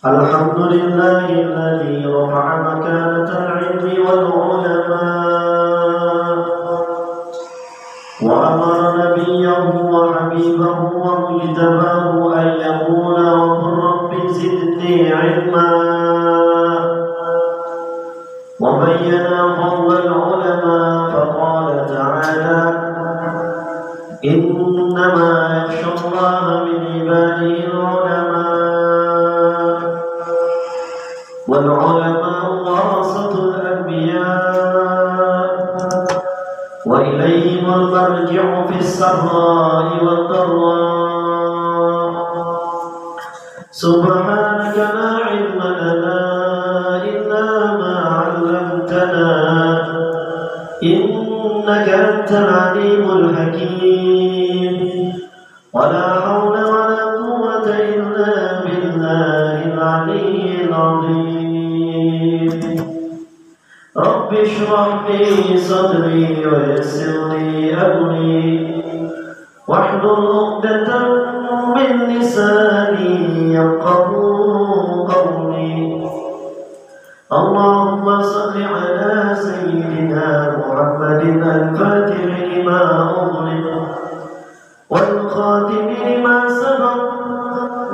الحمد لله الذي رفع مكانة العلم والعلماء وأمر نبيه وحبيبه ومجتباه أن يقول وقل رب زدني علما وبين فضل العلماء فقال تعالى إنما يخشى الله من عباده العلماء والعلماء ورثة الأنبياء وإليهم المرجع في السراء والضراء سبحانك لا علم لنا إلا ما علمتنا إنك أنت العليم الحكيم ولا حول ولا قوة إلا بالله العلي العظيم رب اشرح لي صدري ويسر لي أمري واحلل عقدة من لساني يفقهوا قولي اللهم صل على سيدنا محمد الفاتح لما أغلق والخاتم لما سبق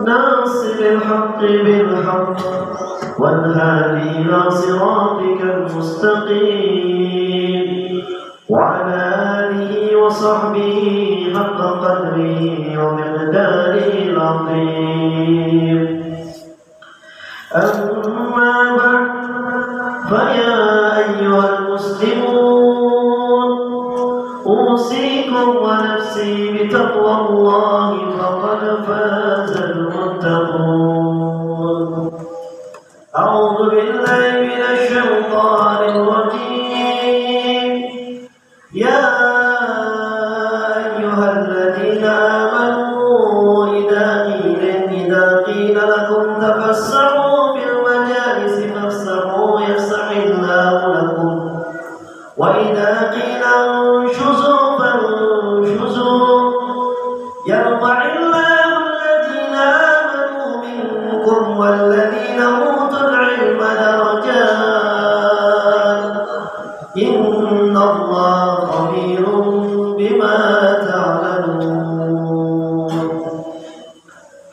ناصر الحق بالحق والهادي إلى صراطك المستقيم وعلى آله وصحبه حق قدره ومقداره العظيم أما بعد فيا أيها المسلمون أوصيكم ونفسي بتقوى الله فقد فاز المتقون أعوذ بالله من الشيطان الرجيم يا أيها الذين آمنوا إذا قيل لكم تفسحوا في المجالس فافسحوا يفسح الله لكم وإذا قيل انشزوا فانشزوا يرفع الله الذين آمنوا منكم والذين أوتوا العلم درجات إن الله خبير بما تعملون.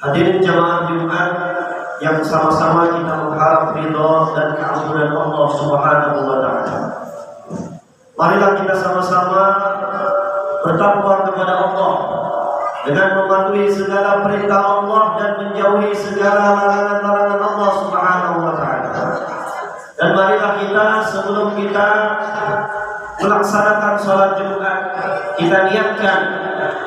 Hadirin jamaah Jumat yang sama-sama kita mengharap ridha dan keampunan Allah Subhanahu wa taala. Marilah kita sama-sama bertakwa kepada Allah dengan mematuhi segala perintah Allah dan menjauhi segala larangan-larangan Allah Subhanahu wa taala. Dan marilah kita sebelum kita melaksanakan sholat Jumat, kita niatkan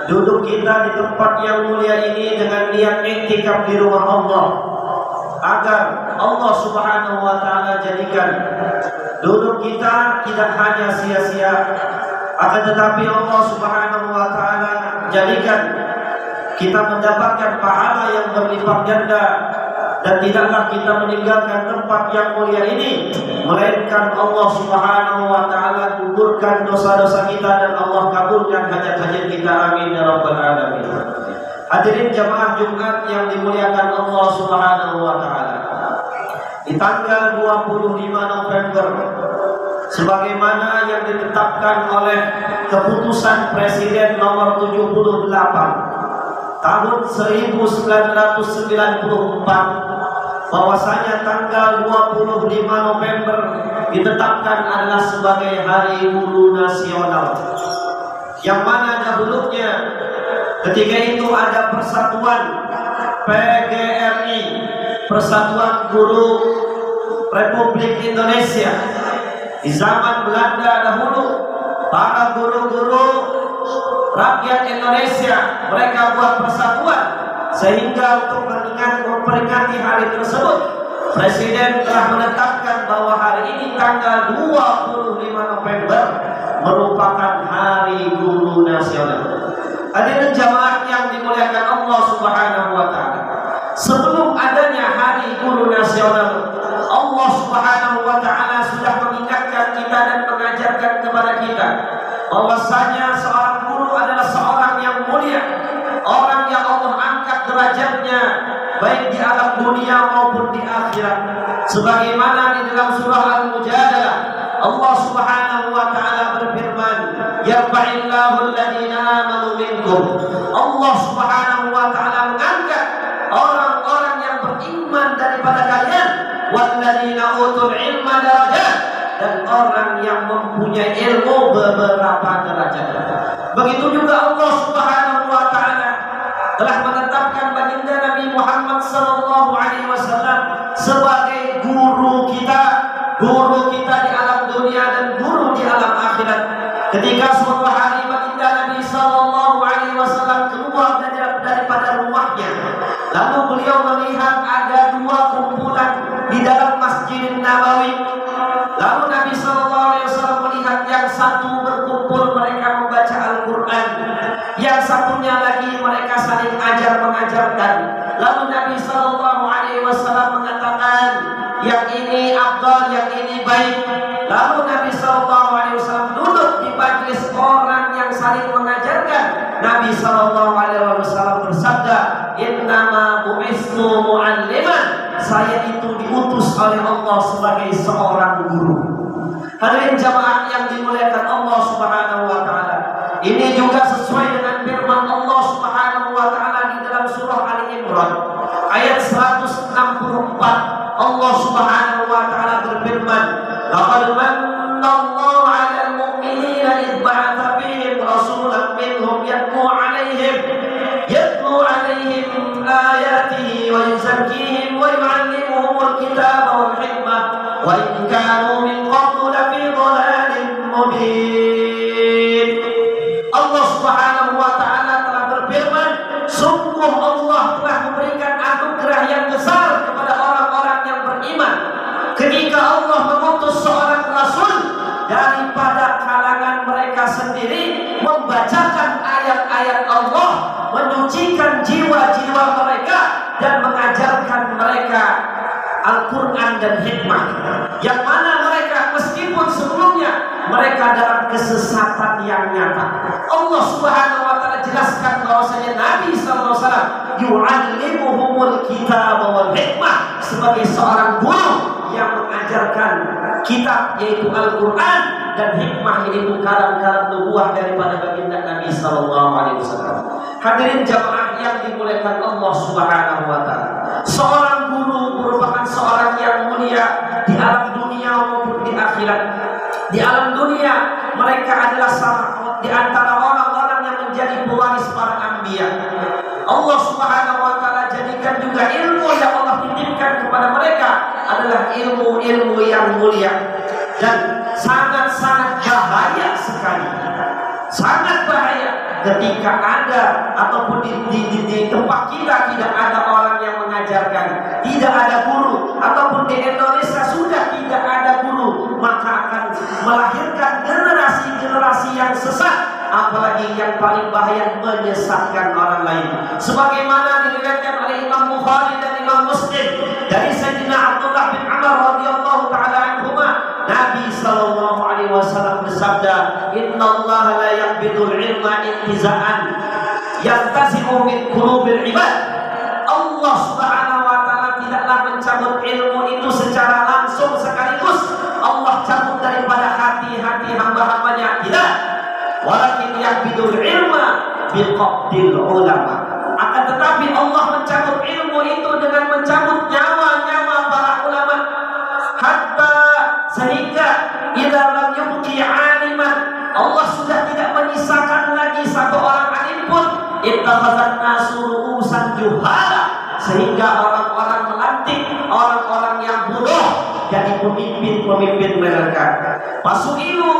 duduk kita di tempat yang mulia ini dengan niat iktikaf di rumah Allah, agar Allah Subhanahu wa taala jadikan duduk kita tidak hanya sia-sia, akan tetapi Allah Subhanahu wa taala jadikan kita mendapatkan pahala yang berlipat ganda, dan tidaklah kita meninggalkan tempat yang mulia ini melainkan Allah Subhanahu wa taala gugurkan dosa-dosa kita dan Allah kabulkan hajat-hajat kita, amin ya rabbal alamin. Hadirin jamaah Jumat yang dimuliakan Allah Subhanahu wa taala, di tanggal 25 November sebagaimana yang ditetapkan oleh keputusan Presiden nomor 78 tahun 1994, bahwasanya tanggal 25 November ditetapkan adalah sebagai Hari Guru Nasional, yang mana dahulunya ketika itu ada persatuan PGRI, Persatuan Guru Republik Indonesia. Di zaman Belanda dahulu, para guru-guru rakyat Indonesia mereka buat persatuan, sehingga untuk memperingati hari tersebut Presiden telah menetapkan bahwa hari ini tanggal 25 November merupakan Hari Guru Nasional. Hadirin jamaah yang dimuliakan Allah Subhanahu wa taala, sebelum adanya Hari Guru Nasional, Allah Subhanahu wa taala sudah mengingatkan kita dan mengajarkan kepada kita bahwasanya seorang guru adalah seorang yang mulia, orang yang Allah angkat derajatnya baik di alam dunia maupun di akhirat. Sebagaimana di dalam surah Al-Mujadalah Allah Subhanahu wa taala berfirman, yarfa'illahu alladhina amanu minkum. Allah Subhanahu wa taala mengangkat orang-orang yang beriman daripada kalian, walladzina utul ilma darajat, dan orang yang mempunyai ilmu beberapa derajat. Begitu juga Allah Subhanahu wa taala telah menetapkan baginda Nabi Muhammad sallallahu alaihi wasallam sebagai guru kita di alam dunia dan guru di alam akhirat. Ketika suatu hari baginda Nabi sallallahu alaihi wasallam keluar daripada rumahnya, lalu beliau melihat ada dua kumpulan di dalam Masjid Nabawi. Lalu Nabi sallallahu alaihi wasallam melihat yang satu berkumpul mereka membaca Al-Qur'an, yang satunya lagi mereka saling ajar-mengajarkan. Lalu Nabi sallallahu alaihi wasallam mengatakan, yang ini afdal, yang ini baik. Lalu Nabi sallallahu alaihi wasallam duduk di majlis orang yang saling mengajarkan. Nabi sallallahu alaihi wasallam bersabda, innama bu'istu mu'alliman, saya itu diutus oleh Allah sebagai seorang guru. Hadirin jamaah yang dimuliakan Allah Subhanahu wa taala, ini juga sesuai dengan firman Allah Subhanahu wa taala di dalam surah Ali Imran ayat 164. Allah Subhanahu wa taala berfirman, laqad manna Allahu 'alal mu'minina idh ba'atha fihim rasulan minhum yatlu 'alaihim ayatihi wa yuzakkihim wa yu'allimuhumul kitaba wal hikmah wa in kanu min qablu lafi dhalalin mubin. Allah Subhanahu wa taala telah berfirman, sungguh Allah telah memberikan anugerah yang besar kepada orang-orang yang beriman ketika Allah mengutus seorang rasul daripada kalangan mereka sendiri, membacakan ayat-ayat Allah, menyucikan jiwa-jiwa mereka dan mengajarkan mereka Al-Quran dan hikmah, yang mana mereka meskipun sebelumnya mereka dalam kesesatan yang nyata. Allah Subhanahu wa taala jelaskan bahwasanya Nabi sallallahu alaihi wasallam yu'allimuhumul kitaba wal hikmah, sebagai seorang guru yang mengajarkan kitab yaitu Al-Quran dan hikmah yaitu kalam-kalam nubuwah daripada baginda Nabi sallallahu alaihi wasallam. Hadirin jamaah yang dimuliakan Allah Subhanahu wa taala, seorang guru merupakan seorang yang mulia di alam dunia maupun di akhirat. Di alam dunia mereka adalah di antara orang-orang yang menjadi pewaris para anbiya. juga ilmu yang Allah titipkan kepada mereka adalah ilmu-ilmu yang mulia dan sangat-sangat bahaya sekali. Sangat bahaya ketika ada ataupun di tempat kita tidak ada orang yang mengajarkan, tidak ada guru, ataupun di Indonesia sudah tidak ada guru, maka akan melahirkan generasi-generasi yang sesat, apalagi yang paling bahaya menyesatkan orang lain. Sebagaimana diriwayatkan oleh Imam Bukhari dan Imam Muslim dari Sayyidina Abdullah bin Umar radhiyallahu taala anhuma, Nabi sallallahu alaihi wasallam bersabda, "Innallaha la yaqbidul ilma intiza'an yantazi'u min qulubil ibad." Allah Subhanahu wa taala tidaklah mencabut ilmu itu secara langsung sekaligus. Allah cabut daripada hati-hati hamba-hambanya, tidak. Walakin yaqbidul ilma biqabdil ulama. Akan tetapi Allah mencabut ilmu itu dengan mencabut nyawa-nyawa para ulama. Hatta sehingga idza lam yubqi 'aliman, Allah sudah tidak menyisakan lagi satu orang alim pun, ittakhadhan nasu ru'usan juhala, sehingga orang-orang melantik orang-orang yang bodoh jadi pemimpin-pemimpin mereka. Pasuilu,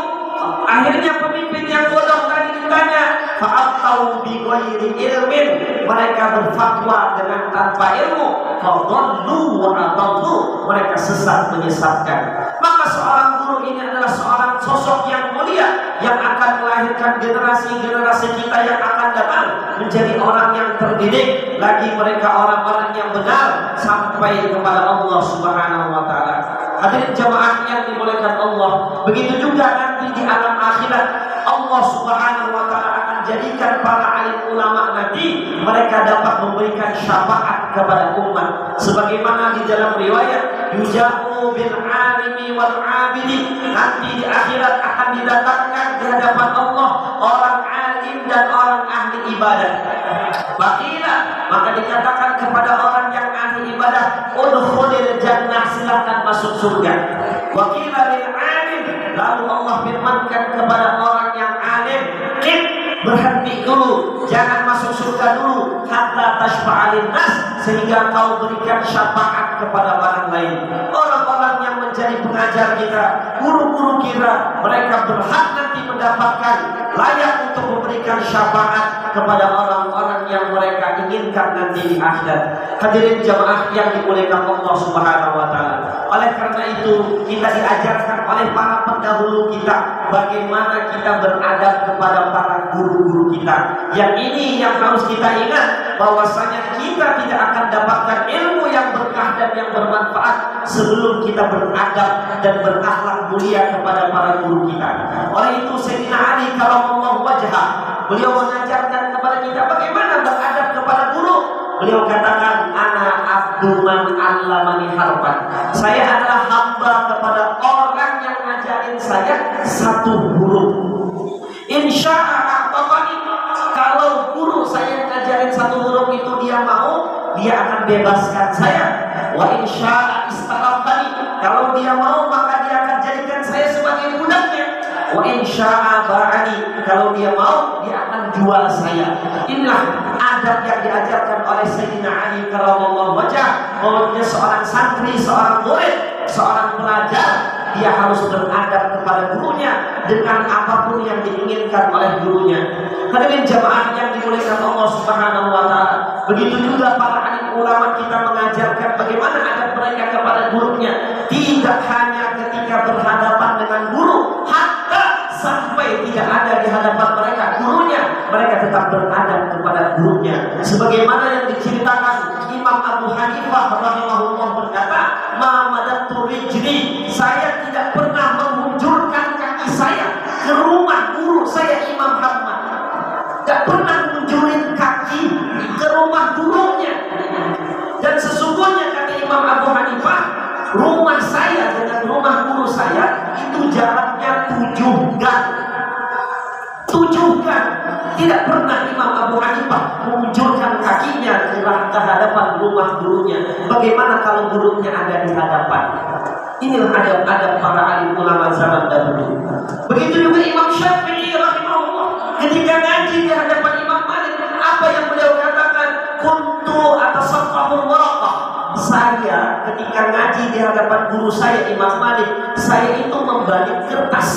akhirnya pemimpin yang bodoh tadi ditanya, fa'atau bi ghairi ilmin, mereka berfatwa dengan tanpa ilmu, fadallu wa adallu, mereka sesat menyesatkan. Maka seorang guru ini adalah seorang sosok yang mulia yang akan melahirkan generasi-generasi kita yang akan datang menjadi orang yang terdidik, lagi mereka orang-orang yang benar sampai kepada Allah Subhanahu wa taala. Hadirin jamaah yang dimuliakan Allah, begitu juga nanti di alam akhirat Allah Subhanahu wa taala akan jadikan para alim ulama nanti mereka dapat memberikan syafaat kepada umat, sebagaimana di dalam riwayat yujabu bil alimi wal abidi, nanti di akhirat akan didatangkan di hadapan Allah orang alim dan orang ahli ibadah. Baqilah, maka dikatakan kepada orang yang ahli ibadah, udkhulil jannah, silakan masuk surga. Waqila lil alim, lalu Allah firmankan kepada orang yang alim, berhenti dulu, jangan masuk surga dulu, hatta tashfa'alin nas, sehingga kau berikan syafaat kepada orang lain. Orang-orang yang menjadi pengajar kita, guru-guru kita, mereka berhak nanti mendapatkan layak untuk memberikan syafaat kepada orang-orang yang mereka inginkan nanti di akhirat. Hadirin jamaah yang dimuliakan Allah Subhanahu wa taala. Oleh karena itu kita diajarkan oleh para pendahulu kita bagaimana kita beradab kepada para guru-guru kita. Yang ini yang harus kita ingat, bahwasanya kita tidak akan dapatkan ilmu yang berkah dan yang bermanfaat sebelum kita beradab dan berakhlak mulia kepada para guru kita. Oleh itu Sayyidina Ali karramallahu wajhah, beliau mengajarkan kepada kita bagaimana beradab kepada guru. Beliau katakan, ana abdu man 'allamani harfan, saya adalah hamba kepada orang yang ngajarin saya satu huruf. Insya'a a'taqani, kalau guru saya ngajarin satu huruf itu dia mau, dia akan bebaskan saya. Wa insya'a istaqamani, kalau dia mau maka dia akan jadikan saya sebagai budaknya. Wa insya'a ba'ani, kalau dia mau dia akan jual saya. Inilah adab yang diajarkan oleh Sayyidina Ali karramallahu wajhah, bahwa seorang santri, seorang murid, seorang pelajar, dia harus beradab kepada gurunya dengan apapun yang diinginkan oleh gurunya. Hadirin jamaah yang dimuliakan Allah Subhanahu wa taala, begitu juga para alim ulama kita mengajarkan bagaimana adab mereka kepada gurunya, tidak hanya ketika berhadapan dengan guru, hatta sampai tidak ada di hadapan mereka gurunya, mereka tetap beradab kepada gurunya. Sebagaimana yang diceritakan Imam Abu Hanifah rahimahullah berkata, ma madatu rijli, saya tidak pernah mengunjurkan kaki saya ke rumah guru saya Imam Ahmad, tidak pernah mengunjurin kaki ke rumah gurunya. Dan sesungguhnya kata Imam Abu Hanifah, rumah saya dengan rumah guru saya itu jaraknya 7 gang. 7 gang. Tidak pernah Imam Abu Hanifah mengunjurkan kakinya ke hadapan rumah gurunya. Bagaimana kalau gurunya ada di hadapan? Inilah adab-adab para alim ulama zaman dahulu. Begitu juga Imam Syafi'i rahimahullah, ketika ngaji di hadapan Imam Malik, apa yang beliau katakan? Kuntu atasabbu asfahul waraqah. Saya ketika ngaji di hadapan guru saya Imam Malik, saya itu membalik kertas.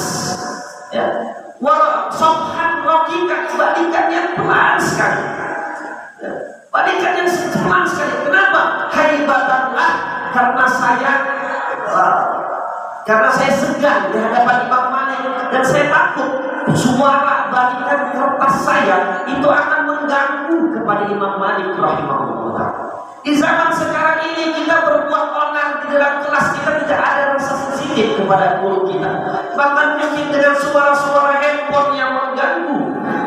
Ya. Sofhan rokikan, balikannya pelan sekali. Ya. Balikannya pelan sekali. Kenapa? Haibatanlah, karena saya segan di hadapan Imam Malik dan saya takut suara balikan kertas saya itu akan mengganggu kepada Imam Malik rahimahullah. Di zaman sekarang ini kita berbuat onar di dalam kelas, kita tidak ada rasa sensitif kepada guru kita. Bahkan mungkin dengan suara-suara handphone yang mengganggu,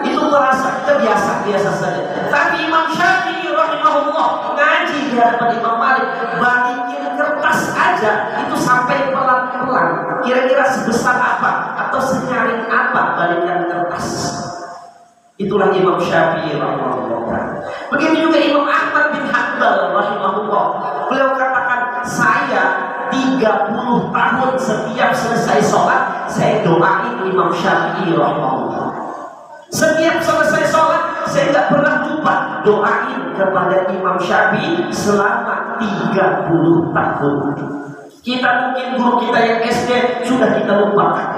itu merasa kita biasa-biasa saja. Tapi Imam Syafi'i rahimahullah ngaji di hadapan Imam Malik, balikin kertas aja itu sampai pelan-pelan. Kira-kira sebesar apa atau senyaring apa balikan kertas? Itulah Imam Syafi'i rahimahullah. Begitu juga Imam Ahmad bin Hanbal rahimahullah. Beliau katakan, saya 30 tahun setiap selesai sholat saya doain Imam Syafi'i rahimahullah. Setiap selesai sholat saya tidak pernah lupa doain kepada Imam Syafi'i selama 30 tahun. Kita mungkin guru kita yang SD sudah kita lupakan.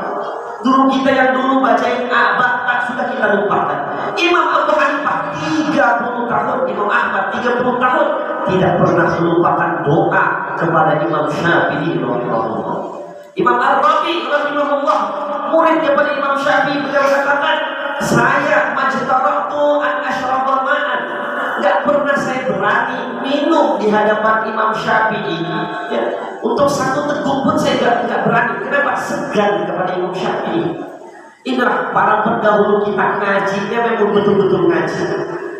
Guru kita yang dulu bacain abad sudah kita lupakan. Imam Abu Hanifah 30 tahun, Imam Ahmad 30 tahun tidak pernah melupakan doa kepada Imam Syafi'i rahimahullah. Imam Ar-Rabi rahimahullah, murid kepada Imam Syafi'i, beliau katakan, saya majtaratu an ashrabal ma'an, enggak pernah saya berani minum di hadapan Imam Syafi'i. Ya. Untuk satu teguk pun saya enggak berani. Kenapa? Segan kepada Imam Syafi'i. Inilah para pendahulu kita, ngajinya memang betul-betul ngaji.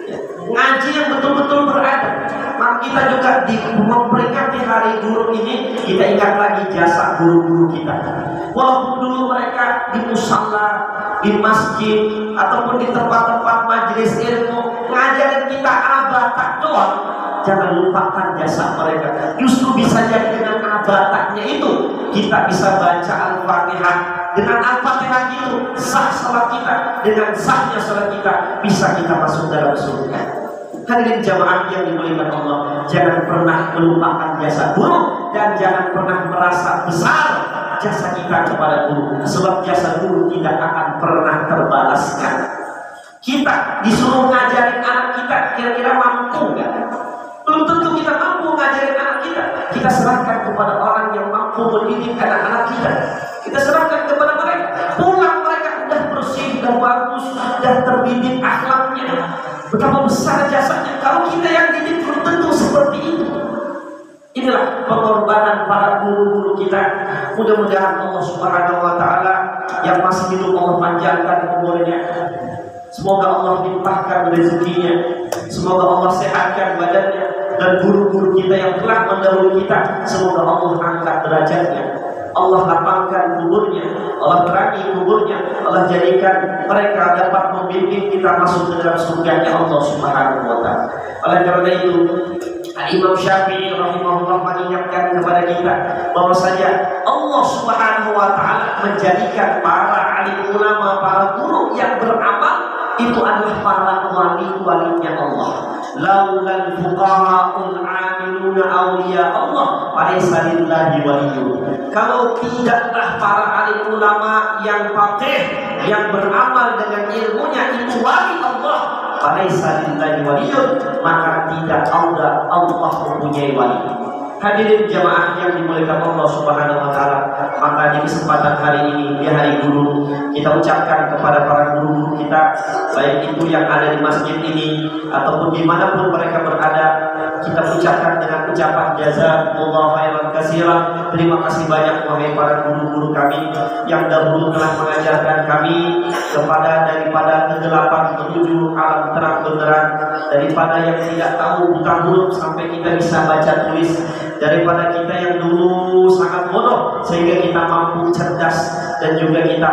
Ya. Ngaji yang betul-betul beradab. Maka kita juga memperingati hari guru ini, kita ingat lagi jasa guru-guru kita. Walaupun dulu mereka di musala, di masjid, ataupun di tempat-tempat majelis ilmu ngajarin kita abatak doang, jangan lupakan jasa mereka. Justru bisa jadi dengan abataknya itu kita bisa baca Al-Fatihah. Dengan Al-Fatihah itu sah salat kita, dengan sahnya salat kita bisa kita masuk dalam surga. Hadirin jamaah yang dimuliakan Allah, jangan pernah melupakan jasa guru dan jangan pernah merasa besar jasa kita kepada guru, sebab jasa guru tidak akan pernah terbalaskan. Kita disuruh ngajarin anak kita, kira-kira mampu nggak? Belum tentu kita mampu ngajarin anak kita. Kita serahkan kepada orang yang mampu mendidik anak-anak kita. Kita serahkan kepada mereka. Pulang mereka udah bersih, udah bagus, udah terdidik akhlaknya. Betapa besar jasanya. Kalau kita yang didik belum tentu seperti itu. Inilah pengorbanan para guru-guru kita. Mudah-mudahan Allah Subhanahu wa Ta'ala yang masih hidup Allah panjangkan umurnya. Semoga Allah limpahkan rezekinya. Semoga Allah sehatkan badannya. Dan guru-guru kita yang telah mendahului kita, semoga Allah angkat derajatnya. Allah lapangkan kuburnya, Allah terangi kuburnya, Allah jadikan mereka dapat membimbing kita masuk ke dalam surganya Allah Subhanahu wa Ta'ala. Oleh karena itu, Imam Syafi'i rahimahullah mengingatkan kepada kita bahwasanya Allah Subhanahu wa Ta'ala menjadikan para alim ulama, para guru yang beramal itu adalah para wali-walinya Allah. Laulal fuqara'ul 'amiluna awliya Allah falaysa lillahi waliyyun. Kalau tidaklah para alim ulama yang faqih, yang beramal dengan ilmunya itu wali Allah, falaysa lillahi waliyyun, maka tidak ada Allah mempunyai wali. Hadirin jamaah yang dimuliakan Allah Subhanahu wa Ta'ala, maka di kesempatan hari ini, di hari guru, kita ucapkan kepada para guru kita, baik itu yang ada di masjid ini ataupun dimanapun mereka berada, kita ucapkan dengan ucapan jazakumullahu khairan katsiran. Terima kasih banyak wahai para guru-guru kami yang dahulu telah mengajarkan kami kepada daripada kegelapan menuju alam terang benderang, daripada yang tidak tahu buta huruf sampai kita bisa baca tulis, daripada kita yang dulu sangat bodoh sehingga kita mampu cerdas, dan juga kita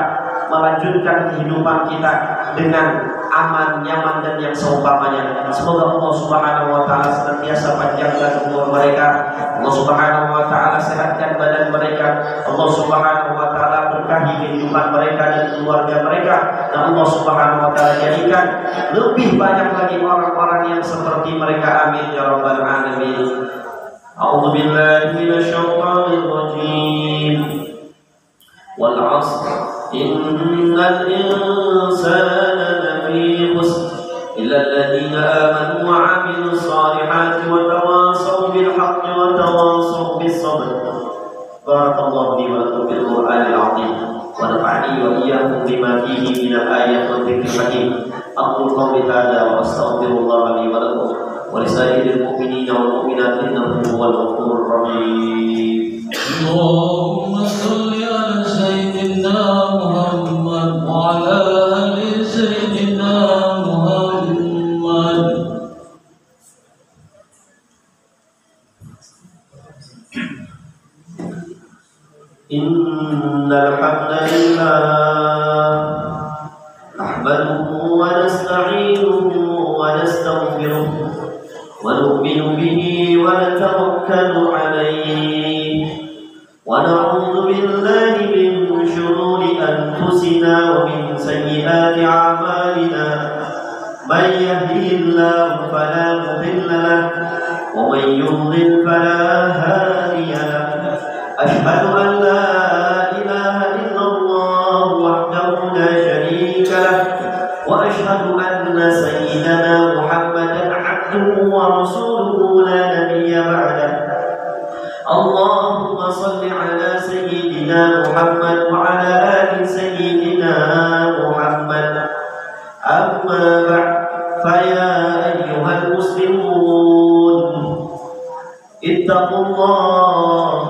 melanjutkan kehidupan kita dengan aman, nyaman, dan yang seumpamanya. Semoga Allah Subhanahu wa Ta'ala senantiasa panjangkan umur mereka. Allah Subhanahu wa Ta'ala sehatkan badan mereka. Allah Subhanahu wa Ta'ala berkahi kehidupan mereka dan keluarga mereka. Dan Allah Subhanahu wa Ta'ala jadikan lebih banyak lagi orang-orang yang seperti mereka. Amin ya rabbal alamin. A'udzu billahi minasyaitonir rajim. Wal 'ashr innal insana lafi khusr illa alladziina aamanu wa 'amilus shaalihati wa tawaasaw bil haqqi wa tawaasaw bis sabr. Barakallahu li wa lakum bil Qur'anil 'azim wa nafa'ani wa iyyakum bima fihi minal ayati wa dzikril hakim. Aqulu qawli hadza wa astaghfirullaha li wa lakum wa lisairil mu'minina wal mu'minati innahu huwal ghafurur rahim. Allahumma shalli ala sayyidina Muhammad wa ala ali sayyidina Muhammad. Innal hamdalillah nahmaduhu wa nasta'inuhu wa nastaghfiruh wa nu'minu bihi wa natawakkalu alayhi wa na'udzu billahi min shururi anfusina wa min sayyiati a'malina. Man yahdihillahu fala mudilla lahu wa man yudlil fala hadiya lahu. أشهد أن لا إله إلا الله وحده لا شريك له وأشهد أن سيدنا محمدا عبده ورسوله لا نبي بعده. اللهم صل على سيدنا محمد وعلى آل سيدنا محمد. أما بعد فيا أيها المسلمون اتقوا الله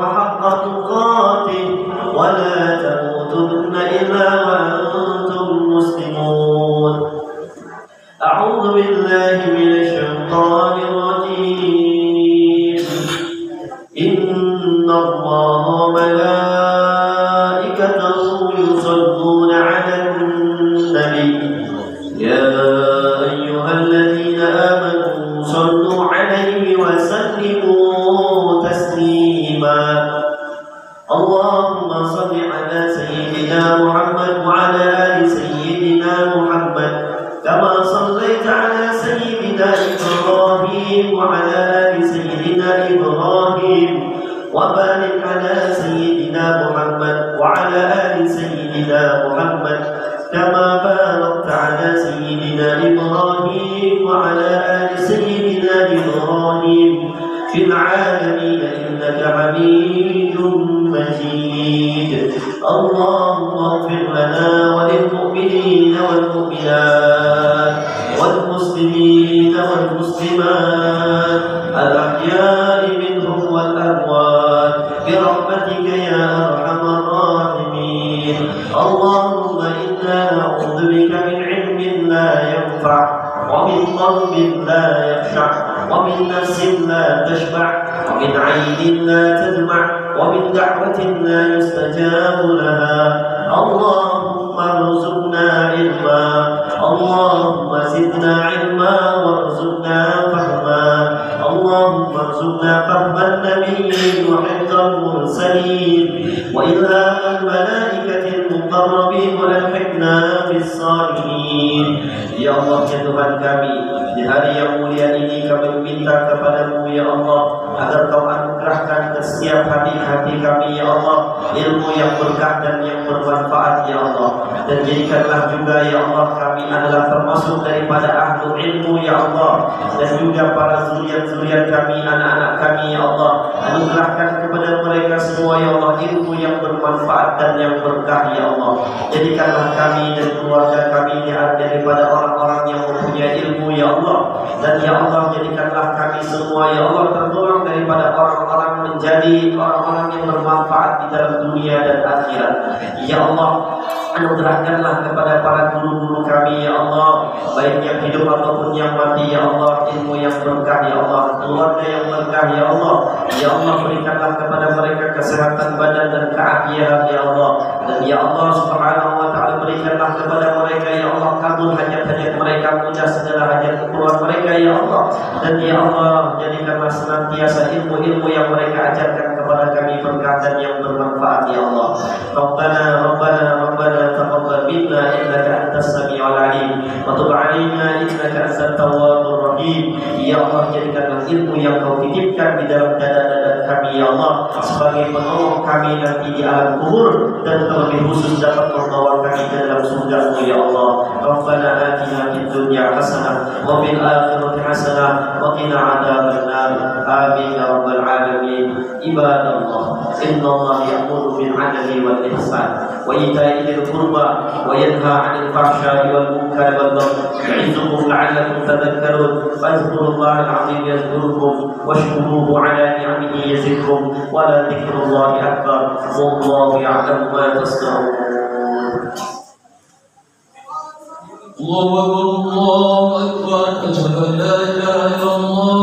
حق تقاته ولا تموتن إلا وأنتم مسلمون. أعوذ بالله من الشيطان الرجيم. إن الله وملائكته يصلون على النبي يا أيها الذين آمنوا صلوا عليه وسلموا تسليما. اللهم صل على سيدنا محمد وعلى آل سيدنا محمد كما صليت على سيدنا إبراهيم وعلى آل سيدنا إبراهيم وبارك على سيدنا محمد وعلى آل سيدنا محمد كما باركت على سيدنا إبراهيم وعلى آل سيدنا إبراهيم في العالمين إنك حميد مجيد. اللهم اغفر لنا وللمؤمنين والمؤمنات والمسلمين والمسلمات الأحياء منهم والأموات برحمتك يا أرحم الراحمين. اللهم إنا نعوذ بك من علم لا ينفع ومن قلب لا يخشع ومن نفس لا تشبع ومن عين لا تدمع ومن دعوة لا يستجاب لها. اللهم ارزقنا علما. اللهم زدنا علما وارزقنا فهما. اللهم ارزقنا فهم النبيين وحفظ المرسلين وإلهام الملائكة المقربين والحقنا بالصالحين. Ya Allah, ya Tuhan kami, di hari yang mulia ini kami meminta kepadamu ya Allah, agar Kau anugerahkan ke setiap hati-hati kami ya Allah ilmu yang berkah dan yang bermanfaat ya Allah. Dan jadikanlah juga ya Allah kami adalah termasuk daripada ahlu ilmu ya Allah. Dan juga para zuriat-zuriat kami, anak-anak kami ya Allah, anugerahkan kepada mereka semua ya Allah ilmu yang bermanfaat dan yang berkah ya Allah. Jadikanlah kami dan keluarga kami daripada orang-orang yang mempunyai ilmu ya Allah. Dan ya Allah, jadikanlah kami semua ya Allah tergolong daripada orang-orang menjadi orang-orang yang bermanfaat di dalam dunia dan akhirat. Ya Allah, anugerahkanlah kepada para guru-guru kami ya Allah, baik yang hidup ataupun yang mati ya Allah, ilmu yang berkah ya Allah, keluarga yang berkah ya Allah. Ya Allah, berikanlah kepada mereka kesehatan badan dan keafiatan ya Allah. Dan ya Allah subhanahu wa ta'ala, berikanlah kepada mereka ya Allah kabul hajat-hajat mereka, mudah segala hajat keperluan mereka ya Allah. Dan ya Allah, jadikanlah senantiasa ilmu-ilmu yang mereka ajarkan kepada kepada kami perkataan yang bermanfaat ya Allah. Rabbana taqabbal minna innaka antas samiul alim wa tub 'alaina innaka antat tawwabur rahim. Ya Allah, jadikanlah ilmu yang Kau titipkan di dalam dada-dada kami ya Allah sebagai penolong kami nanti di alam kubur, dan terlebih khusus dapat membawa kami ke dalam surga-Mu ya Allah. Rabbana atina fid dunya hasanah wa fil akhirati hasanah wa qina adzabannar. Amin ya rabbal alamin. Ibadallah, innallaha ya'muru bil 'adli wal ihsan wa ita'i dzil qurba wa yanha 'anil fahsya'i wal munkari wal baghi ya'izukum la'allakum tadhakkarun. Fadhkurullahal 'azim yadhkurkum washkuruhu 'ala ni'amihi yazidkum wa la dzikrullahi akbar. Wallahu ya'lamu ma tasna'un. Allahu akbar, Allahu akbar, asyhadu an la ilaha illallah.